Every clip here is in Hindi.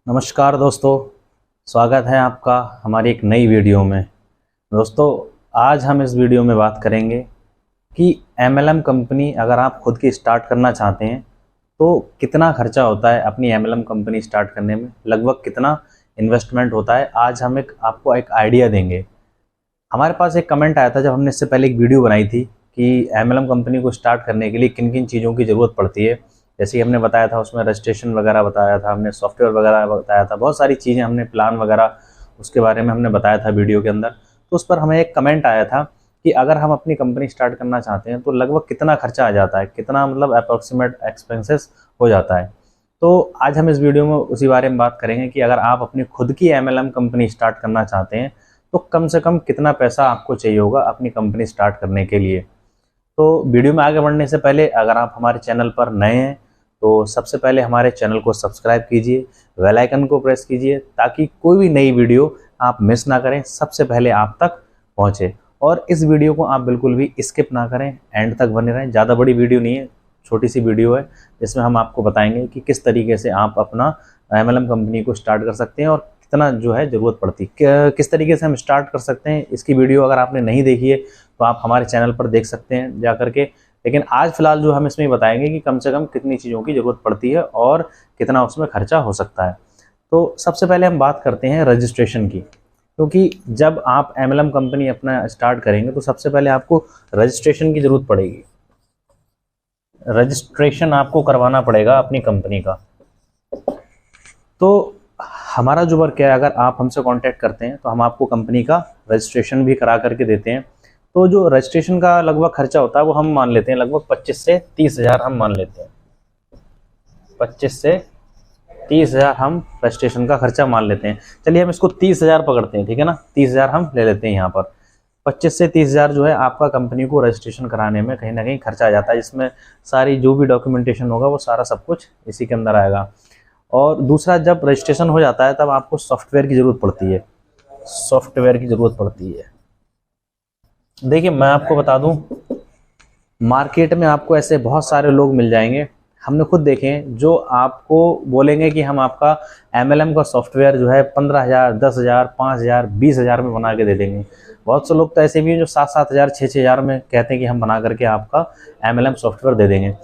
नमस्कार दोस्तों, स्वागत है आपका हमारी एक नई वीडियो में। दोस्तों, आज हम इस वीडियो में बात करेंगे कि MLM कंपनी अगर आप खुद की स्टार्ट करना चाहते हैं तो कितना खर्चा होता है अपनी MLM कंपनी स्टार्ट करने में, लगभग कितना इन्वेस्टमेंट होता है। आज हम आपको एक आइडिया देंगे। हमारे पास एक कमेंट आया था जब हमने इससे पहले एक वीडियो बनाई थी कि MLM कंपनी को स्टार्ट करने के लिए किन किन चीज़ों की ज़रूरत पड़ती है। जैसे कि हमने बताया था, उसमें रजिस्ट्रेशन वगैरह बताया था, हमने सॉफ्टवेयर वगैरह बताया था, बहुत सारी चीज़ें हमने प्लान वगैरह उसके बारे में हमने बताया था वीडियो के अंदर। तो उस पर हमें एक कमेंट आया था कि अगर हम अपनी कंपनी स्टार्ट करना चाहते हैं तो लगभग कितना खर्चा आ जाता है, कितना मतलब अप्रॉक्सीमेट एक्सपेंसेस हो जाता है। तो आज हम इस वीडियो में उसी बारे में बात करेंगे कि अगर आप अपनी खुद की MLM कंपनी स्टार्ट करना चाहते हैं तो कम से कम कितना पैसा आपको चाहिए होगा अपनी कंपनी स्टार्ट करने के लिए। तो वीडियो में आगे बढ़ने से पहले अगर आप हमारे चैनल पर नए हैं तो सबसे पहले हमारे चैनल को सब्सक्राइब कीजिए, बेल आइकन को प्रेस कीजिए ताकि कोई भी नई वीडियो आप मिस ना करें, सबसे पहले आप तक पहुंचे। और इस वीडियो को आप बिल्कुल भी स्किप ना करें, एंड तक बने रहें। ज़्यादा बड़ी वीडियो नहीं है, छोटी सी वीडियो है जिसमें हम आपको बताएंगे कि किस तरीके से आप अपना MLM कंपनी को स्टार्ट कर सकते हैं और कितना जो है ज़रूरत पड़ती है, किस तरीके से हम स्टार्ट कर सकते हैं। इसकी वीडियो अगर आपने नहीं देखी है तो आप हमारे चैनल पर देख सकते हैं जा करके। लेकिन आज फिलहाल जो हम इसमें बताएंगे कि कम से कम कितनी चीज़ों की ज़रूरत पड़ती है और कितना उसमें खर्चा हो सकता है। तो सबसे पहले हम बात करते हैं रजिस्ट्रेशन की, क्योंकि जब आप MLM कंपनी अपना स्टार्ट करेंगे तो सबसे पहले आपको रजिस्ट्रेशन की ज़रूरत पड़ेगी। रजिस्ट्रेशन आपको करवाना पड़ेगा अपनी कंपनी का। तो हमारा जो वर्क है, अगर आप हमसे कांटेक्ट करते हैं तो हम आपको कंपनी का रजिस्ट्रेशन भी करा करके देते हैं। तो जो रजिस्ट्रेशन का लगभग खर्चा होता है वो हम मान लेते हैं लगभग 25 से 30 हज़ार हम मान लेते हैं। 25 से 30 हज़ार हम रजिस्ट्रेशन का खर्चा मान लेते हैं। चलिए हम इसको 30 हज़ार पकड़ते हैं, ठीक है ना। 30 हज़ार हम ले लेते हैं यहाँ पर। 25 से 30 हज़ार जो है आपका कंपनी को रजिस्ट्रेशन कराने में कहीं ना कहीं खर्चा आ जाता है, जिसमें सारी जो भी डॉक्यूमेंटेशन होगा वो सारा सब कुछ इसी के अंदर आएगा। और दूसरा, जब रजिस्ट्रेशन हो जाता है तब आपको सॉफ्टवेयर की ज़रूरत पड़ती है। सॉफ्टवेयर की ज़रूरत पड़ती है। देखिए, मैं आपको बता दूं, मार्केट में आपको ऐसे बहुत सारे लोग मिल जाएंगे, हमने खुद देखे हैं, जो आपको बोलेंगे कि हम आपका MLM का सॉफ्टवेयर जो है 15,000, 10,000, 5,000, 20,000 में बना के दे देंगे। बहुत से लोग तो ऐसे भी हैं जो 7-7 हज़ार, 6-6 हज़ार में कहते हैं कि हम बना करके आपका MLM सॉफ्टवेयर दे देंगे।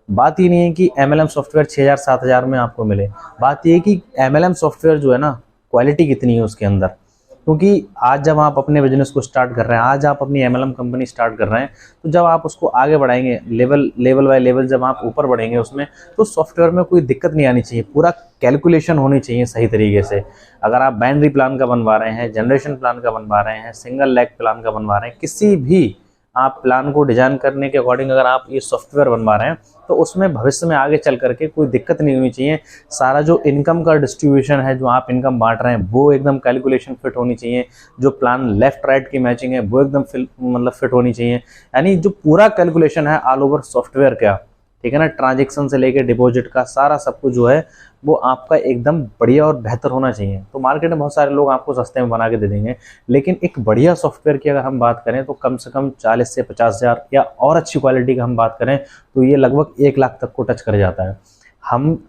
बात ये नहीं है कि MLM सॉफ्टवेयर 6,000, 7,000 में आपको मिले। बात ये है कि MLM सॉफ्टवेयर जो है ना, क्वालिटी कितनी है उसके अंदर। क्योंकि आज जब आप अपने बिजनेस को स्टार्ट कर रहे हैं, आज आप अपनी MLM कंपनी स्टार्ट कर रहे हैं, तो जब आप उसको आगे बढ़ाएंगे, लेवल बाय लेवल जब आप ऊपर बढ़ेंगे उसमें, तो सॉफ्टवेयर में कोई दिक्कत नहीं आनी चाहिए। पूरा कैलकुलेशन होनी चाहिए सही तरीके से। अगर आप बाइनरी प्लान का बनवा रहे हैं, जनरेशन प्लान का बनवा रहे हैं, सिंगल लेग प्लान का बनवा रहे हैं, किसी भी आप प्लान को डिजाइन करने के अकॉर्डिंग अगर आप ये सॉफ्टवेयर बनवा रहे हैं तो उसमें भविष्य में आगे चल करके कोई दिक्कत नहीं होनी चाहिए। सारा जो इनकम का डिस्ट्रीब्यूशन है, जो आप इनकम बांट रहे हैं, वो एकदम कैलकुलेशन फिट होनी चाहिए। जो प्लान लेफ्ट राइट की मैचिंग है वो एकदम मतलब फिट होनी चाहिए। यानी जो पूरा कैलकुलेशन है ऑल ओवर सॉफ्टवेयर का, ठीक है ना, ट्रांजेक्शन से लेके डिपॉजिट का सारा सब कुछ जो है वो आपका एकदम बढ़िया और बेहतर होना चाहिए। तो मार्केट में बहुत सारे लोग आपको सस्ते में बना के दे देंगे, लेकिन एक बढ़िया सॉफ्टवेयर की अगर हम बात करें तो कम से कम 40 से 50 हज़ार, या और अच्छी क्वालिटी का हम बात करें तो ये लगभग 1 लाख तक को टच कर जाता है।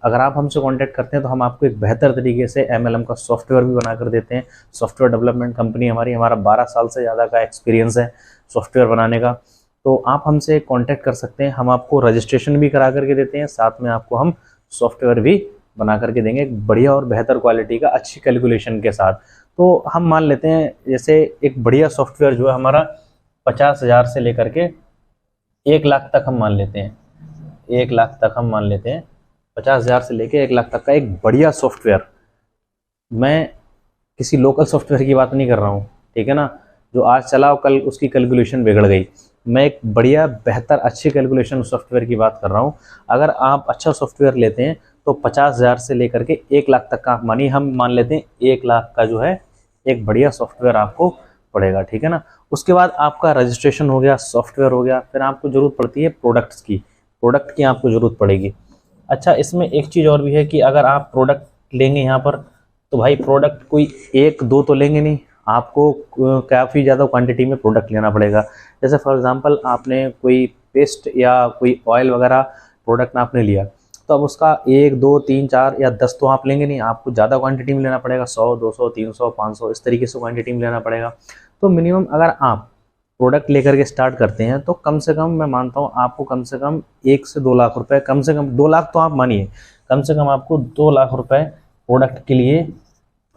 अगर आप हमसे कांटेक्ट करते हैं तो हम आपको एक बेहतर तरीके से MLM का सॉफ्टवेयर भी बना कर देते हैं। सॉफ्टवेयर डेवलपमेंट कंपनी हमारा 12 साल से ज़्यादा का एक्सपीरियंस है सॉफ्टवेयर बनाने का। तो आप हमसे कांटेक्ट कर सकते हैं, हम आपको रजिस्ट्रेशन भी करा करके देते हैं, साथ में आपको हम सॉफ्टवेयर भी बना करके देंगे एक बढ़िया और बेहतर क्वालिटी का, अच्छी कैलकुलेशन के साथ। तो हम मान लेते हैं जैसे एक बढ़िया सॉफ्टवेयर जो है हमारा 50 हज़ार से लेकर के 1 लाख तक हम मान लेते हैं। 1 लाख तक हम मान लेते हैं, 50 हज़ार से लेकर 1 लाख तक का एक बढ़िया सॉफ्टवेयर। मैं किसी लोकल सॉफ्टवेयर की बात नहीं कर रहा हूँ, ठीक है ना, जो आज चला और कल उसकी कैलकुलेशन बिगड़ गई। मैं एक बढ़िया, बेहतर, अच्छी कैलकुलेशन सॉफ्टवेयर की बात कर रहा हूँ। अगर आप अच्छा सॉफ्टवेयर लेते हैं तो 50 हज़ार से लेकर के 1 लाख तक का आप मानिए, हम मान लेते हैं 1 लाख का जो है एक बढ़िया सॉफ्टवेयर आपको पड़ेगा, ठीक है ना। उसके बाद आपका रजिस्ट्रेशन हो गया, सॉफ्टवेयर हो गया, फिर आपको ज़रूरत पड़ती है प्रोडक्ट की आपको ज़रूरत पड़ेगी। अच्छा, इसमें एक चीज़ और भी है कि अगर आप प्रोडक्ट लेंगे यहाँ पर तो भाई प्रोडक्ट कोई 1-2 तो लेंगे नहीं, आपको काफ़ी ज़्यादा क्वांटिटी में प्रोडक्ट लेना पड़ेगा। जैसे फॉर एग्जांपल आपने कोई पेस्ट या कोई ऑयल वगैरह प्रोडक्ट आपने लिया, तो अब उसका 1 2 3 4 या 10 तो आप लेंगे नहीं, आपको ज़्यादा क्वांटिटी में लेना पड़ेगा, 100 200 300 500 इस तरीके से क्वांटिटी में लेना पड़ेगा। तो मिनिमम अगर आप प्रोडक्ट लेकर के स्टार्ट करते हैं तो कम से कम मैं मानता हूँ आपको कम से कम 1 से 2 लाख रुपए, कम से कम 2 लाख तो आप मानिए, कम से कम आपको 2 लाख रुपए प्रोडक्ट के लिए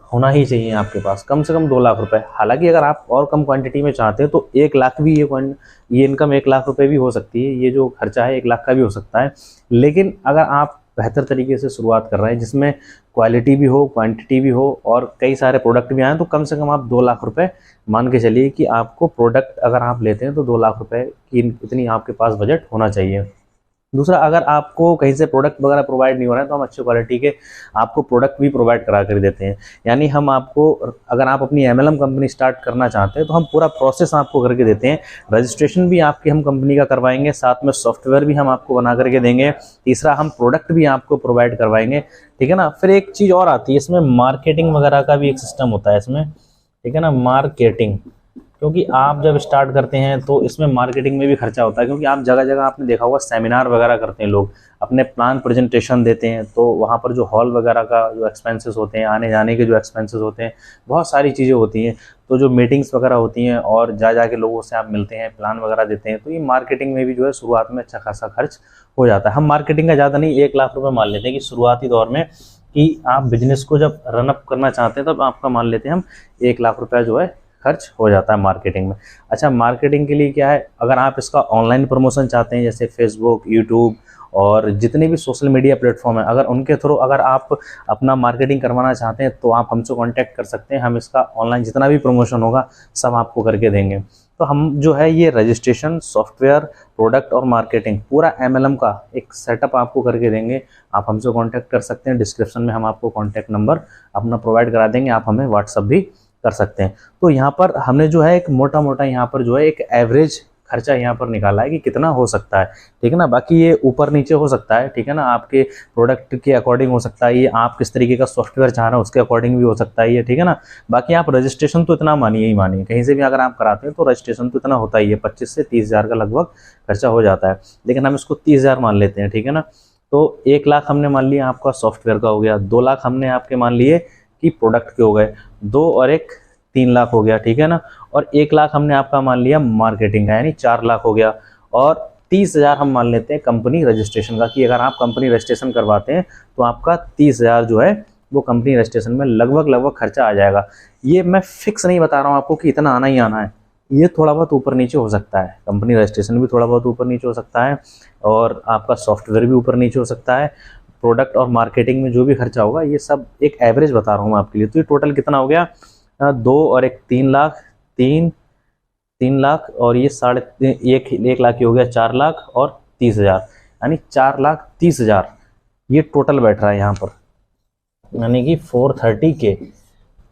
होना ही चाहिए आपके पास, कम से कम 2 लाख रुपए। हालांकि अगर आप और कम क्वांटिटी में चाहते हैं तो 1 लाख भी ये इनकम 1 लाख रुपए भी हो सकती है, ये जो खर्चा है 1 लाख का भी हो सकता है। लेकिन अगर आप बेहतर तरीके से शुरुआत कर रहे हैं जिसमें क्वालिटी भी हो, क्वांटिटी भी हो और कई सारे प्रोडक्ट भी आए, तो कम से कम आप 2 लाख रुपए मान के चलिए कि आपको प्रोडक्ट अगर आप लेते हैं तो 2 लाख रुपए की इतनी आपके पास बजट होना चाहिए। दूसरा, अगर आपको कहीं से प्रोडक्ट वगैरह प्रोवाइड नहीं हो रहा है तो हम अच्छी क्वालिटी के आपको प्रोडक्ट भी प्रोवाइड करा कर देते हैं। यानी हम आपको, अगर आप अपनी MLM कंपनी स्टार्ट करना चाहते हैं तो हम पूरा प्रोसेस आपको करके देते हैं। रजिस्ट्रेशन भी आपकी हम कंपनी का करवाएंगे, साथ में सॉफ्टवेयर भी हम आपको बना करके देंगे। तीसरा, हम प्रोडक्ट भी आपको प्रोवाइड करवाएंगे, ठीक है ना। फिर एक चीज़ और आती है इसमें, मार्केटिंग वगैरह का भी एक सिस्टम होता है इसमें, ठीक है ना, मार्केटिंग। क्योंकि आप जब स्टार्ट करते हैं तो इसमें मार्केटिंग में भी खर्चा होता है, क्योंकि आप जगह जगह आपने देखा होगा सेमिनार वगैरह करते हैं लोग, अपने प्लान प्रेजेंटेशन देते हैं, तो वहाँ पर जो हॉल वगैरह का जो एक्सपेंसेस होते हैं, आने जाने के जो एक्सपेंसेस होते हैं, बहुत सारी चीज़ें होती हैं। तो जो मीटिंग्स वगैरह होती हैं और जा के लोगों से आप मिलते हैं, प्लान वगैरह देते हैं, तो ये मार्केटिंग में भी जो है शुरुआत में अच्छा खासा खर्च हो जाता है। हम मार्केटिंग का ज़्यादा नहीं, 1 लाख रुपये मान लेते हैं कि शुरुआती दौर में, कि आप बिजनेस को जब रनअप करना चाहते हैं तब आपका मान लेते हैं हम 1 लाख रुपया जो है खर्च हो जाता है मार्केटिंग में। अच्छा, मार्केटिंग के लिए क्या है, अगर आप इसका ऑनलाइन प्रमोशन चाहते हैं जैसे फेसबुक, यूट्यूब और जितने भी सोशल मीडिया प्लेटफॉर्म है, अगर उनके थ्रू अगर आप अपना मार्केटिंग करवाना चाहते हैं तो आप हमसे कांटेक्ट कर सकते हैं। हम इसका ऑनलाइन जितना भी प्रमोशन होगा सब आपको करके देंगे। तो हम जो है ये रजिस्ट्रेशन, सॉफ्टवेयर, प्रोडक्ट और मार्केटिंग पूरा MLM का एक सेटअप आपको करके देंगे। आप हमसे कॉन्टैक्ट कर सकते हैं, डिस्क्रिप्शन में हम आपको कॉन्टैक्ट नंबर अपना प्रोवाइड करा देंगे, आप हमें व्हाट्सअप भी कर सकते हैं। तो यहाँ पर हमने जो है एक मोटा यहाँ पर जो है एक एवरेज खर्चा यहाँ पर निकाला है कि कितना हो सकता है, ठीक है ना। बाकी ये ऊपर नीचे हो सकता है, ठीक है ना, आपके प्रोडक्ट के अकॉर्डिंग हो सकता है, ये आप किस तरीके का सॉफ्टवेयर चाह रहे हैं उसके अकॉर्डिंग भी हो सकता है ये, ठीक है ना। बाकी आप रजिस्ट्रेशन तो इतना मानिए ही मानिए, कहीं से भी अगर आप कराते हैं तो रजिस्ट्रेशन तो इतना होता ही है, 25 से 30 हज़ार का लगभग खर्चा हो जाता है। लेकिन हम इसको 30 हज़ार मान लेते हैं, ठीक है ना। तो 1 लाख हमने मान लिया आपका सॉफ्टवेयर का हो गया, 2 लाख हमने आपके मान लिए कि प्रोडक्ट के हो गए, 2 और 1 3 लाख हो गया, ठीक है ना। और 1 लाख हमने आपका मान लिया मार्केटिंग का, यानी 4 लाख हो गया। और 30 हज़ार हम मान लेते हैं कंपनी रजिस्ट्रेशन का, कि अगर आप कंपनी रजिस्ट्रेशन करवाते हैं तो आपका 30 हज़ार जो है वो कंपनी रजिस्ट्रेशन में लगभग खर्चा आ जाएगा। ये मैं फिक्स नहीं बता रहा हूँ आपको कि इतना आना ही आना है, ये थोड़ा बहुत ऊपर नीचे हो सकता है। कंपनी रजिस्ट्रेशन भी थोड़ा बहुत ऊपर नीचे हो सकता है और आपका सॉफ्टवेयर भी ऊपर नीचे हो सकता है। प्रोडक्ट और मार्केटिंग में जो भी खर्चा होगा, ये सब एक एवरेज बता रहा हूँ मैं आपके लिए। तो ये टोटल कितना हो गया, 2 और 1 3 लाख, 3 लाख और ये 1.5 लाख ही हो गया, 4 लाख और 30 हज़ार, यानी 4,30,000 ये टोटल बैठ रहा है यहाँ पर, यानी कि 430 के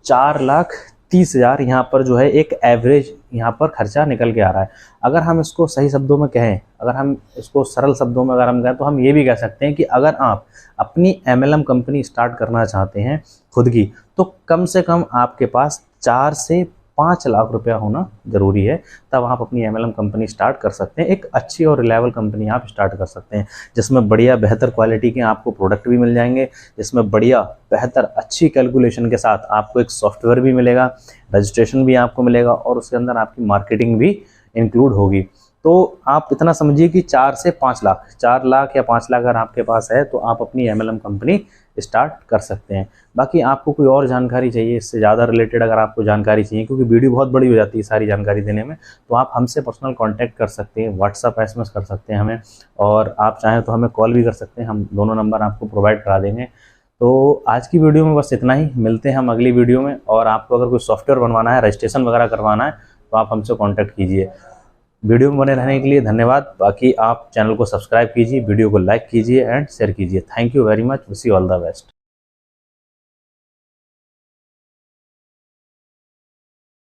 4,30,000 यहाँ पर जो है एक एवरेज यहाँ पर खर्चा निकल के आ रहा है। अगर हम इसको सही शब्दों में कहें, अगर हम इसको सरल शब्दों में अगर हम कहें तो हम ये भी कह सकते हैं कि अगर आप अपनी MLM कंपनी स्टार्ट करना चाहते हैं खुद की, तो कम से कम आपके पास 4 से 5 लाख रुपया होना ज़रूरी है, तब आप अपनी MLM कंपनी स्टार्ट कर सकते हैं। एक अच्छी और रिलायबल कंपनी आप स्टार्ट कर सकते हैं, जिसमें बढ़िया बेहतर क्वालिटी के आपको प्रोडक्ट भी मिल जाएंगे, जिसमें बढ़िया बेहतर अच्छी कैलकुलेशन के साथ आपको एक सॉफ्टवेयर भी मिलेगा, रजिस्ट्रेशन भी आपको मिलेगा और उसके अंदर आपकी मार्केटिंग भी इंक्लूड होगी। तो आप इतना समझिए कि 4 से 5 लाख, 4 लाख या 5 लाख अगर आपके पास है तो आप अपनी MLM कंपनी स्टार्ट कर सकते हैं। बाकी आपको कोई और जानकारी चाहिए इससे ज़्यादा रिलेटेड, अगर आपको जानकारी चाहिए, क्योंकि वीडियो बहुत बड़ी हो जाती है सारी जानकारी देने में, तो आप हमसे पर्सनल कांटेक्ट कर सकते हैं, व्हाट्सअप SMS कर सकते हैं हमें, और आप चाहें तो हमें कॉल भी कर सकते हैं, हम दोनों नंबर आपको प्रोवाइड करा देंगे। तो आज की वीडियो में बस इतना ही, मिलते हैं हम अगली वीडियो में। और आपको अगर कोई सॉफ्टवेयर बनवाना है, रजिस्ट्रेशन वगैरह करवाना है, तो आप हमसे कॉन्टैक्ट कीजिए। वीडियो में बने रहने के लिए धन्यवाद। बाकी आप चैनल को सब्सक्राइब कीजिए, वीडियो को लाइक कीजिए एंड शेयर कीजिए। Thank you very much, wish you all the best.